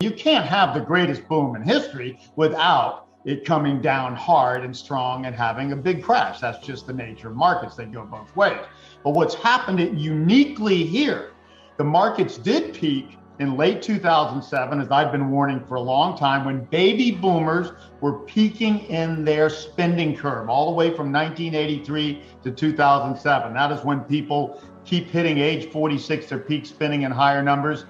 You can't have the greatest boom in history without it coming down hard and strong and having a big crash. That's just the nature of markets. They go both ways. But what's happened uniquely here, the markets did peak in late 2007, as I've been warning for a long time, when baby boomers were peaking in their spending curve, all the way from 1983 to 2007. That is when people keep hitting age 46, their peak spending in higher numbers.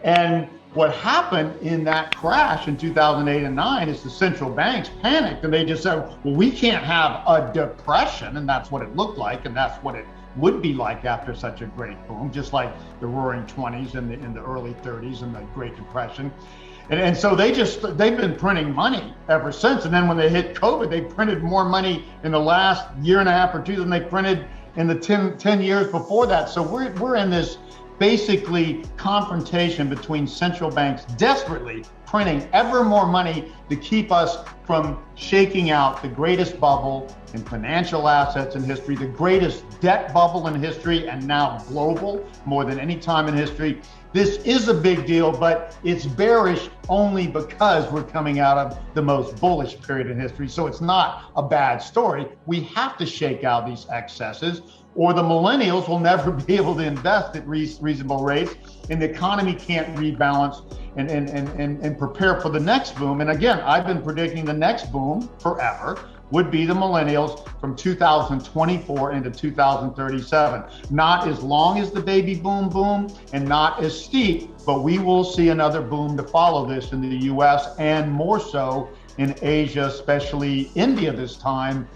And what happened in that crash in 2008 and 9 is the central banks panicked and they just said, well, we can't have a depression. And that's what it looked like. And that's what it would be like after such a great boom, just like the roaring 20s and in the early 30s and the Great Depression. And so they've been printing money ever since. And then when they hit COVID, they printed more money in the last year and a half or two than they printed in the 10 years before that. So we're in this basically confrontation between central banks desperately printing ever more money to keep us from shaking out the greatest bubble in financial assets in history, the greatest debt bubble in history, and now global more than any time in history. This is a big deal, but it's bearish only because we're coming out of the most bullish period in history. So it's not a bad story. We have to shake out these excesses, or the millennials will never be able to invest at reasonable rates, and the economy can't rebalance and prepare for the next boom. And again, I've been predicting the next boom forever would be the millennials from 2024 into 2037. Not as long as the baby boom and not as steep, but we will see another boom to follow this in the US and more so in Asia, especially India this time,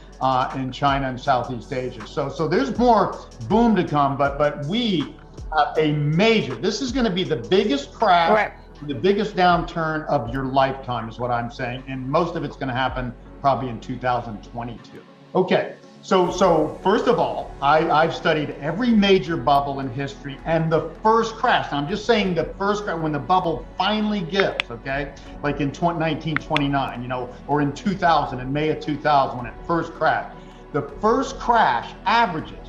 in China and Southeast Asia. So there's more boom to come, but we have a major, this is gonna be the biggest crash, right, the biggest downturn of your lifetime is what I'm saying. And most of it's gonna happen probably in 2022. Okay, so first of all, I've studied every major bubble in history and the first crash. Now I'm just saying the first crash, when the bubble finally gives, okay? Like in 1929, or in 2000, in May of 2000, when it first crashed. The first crash averages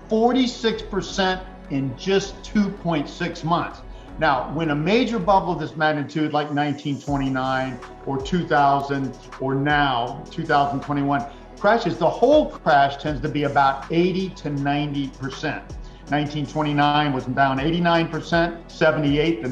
46% in just 2.6 months. Now, when a major bubble of this magnitude, like 1929 or 2000 or now 2021 crashes, the whole crash tends to be about 80 to 90%. 1929 was down 89%, 78, in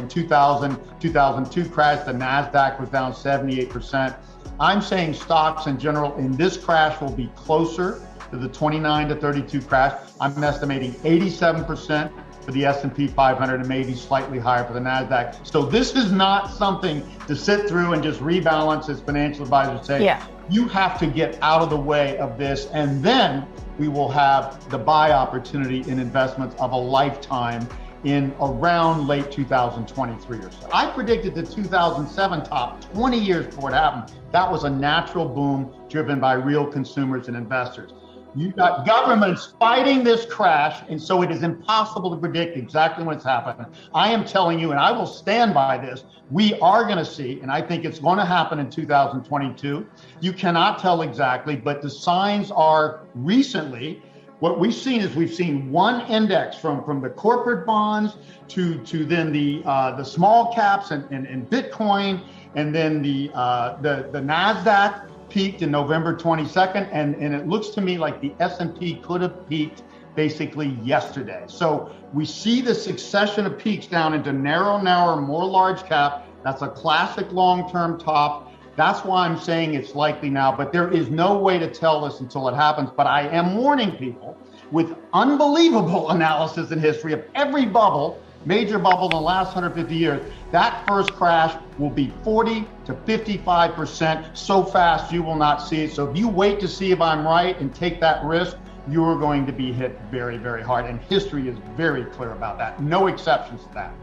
2002 crash, the NASDAQ was down 78%. I'm saying stocks in general in this crash will be closer to the 29 to 32 crash. I'm estimating 87% for the S&P 500 and maybe slightly higher for the NASDAQ. So this is not something to sit through and just rebalance, as financial advisors say. Yeah. You have to get out of the way of this, and then we will have the buy opportunity in investments of a lifetime in around late 2023 or so. I predicted the 2007 top 20 years before it happened. That was a natural boom driven by real consumers and investors. You've got governments fighting this crash, and so it is impossible to predict exactly when it's happening. I am telling you, and I will stand by this, we are going to see, and I think it's going to happen in 2022. You cannot tell exactly, but the signs are recently, what we've seen one index from the corporate bonds to then the small caps and Bitcoin, and then the NASDAQ peaked in November 22nd, and it looks to me like the S&P could have peaked basically yesterday. So we see the succession of peaks down into narrower, more large cap. That's a classic long-term top. That's why I'm saying it's likely now, but there is no way to tell this until it happens. But I am warning people with unbelievable analysis in history of every bubble, major bubble in the last 150 years, that first crash will be 40 to 55% so fast you will not see it. So if you wait to see if I'm right and take that risk, you are going to be hit very, very hard. And history is very clear about that. No exceptions to that.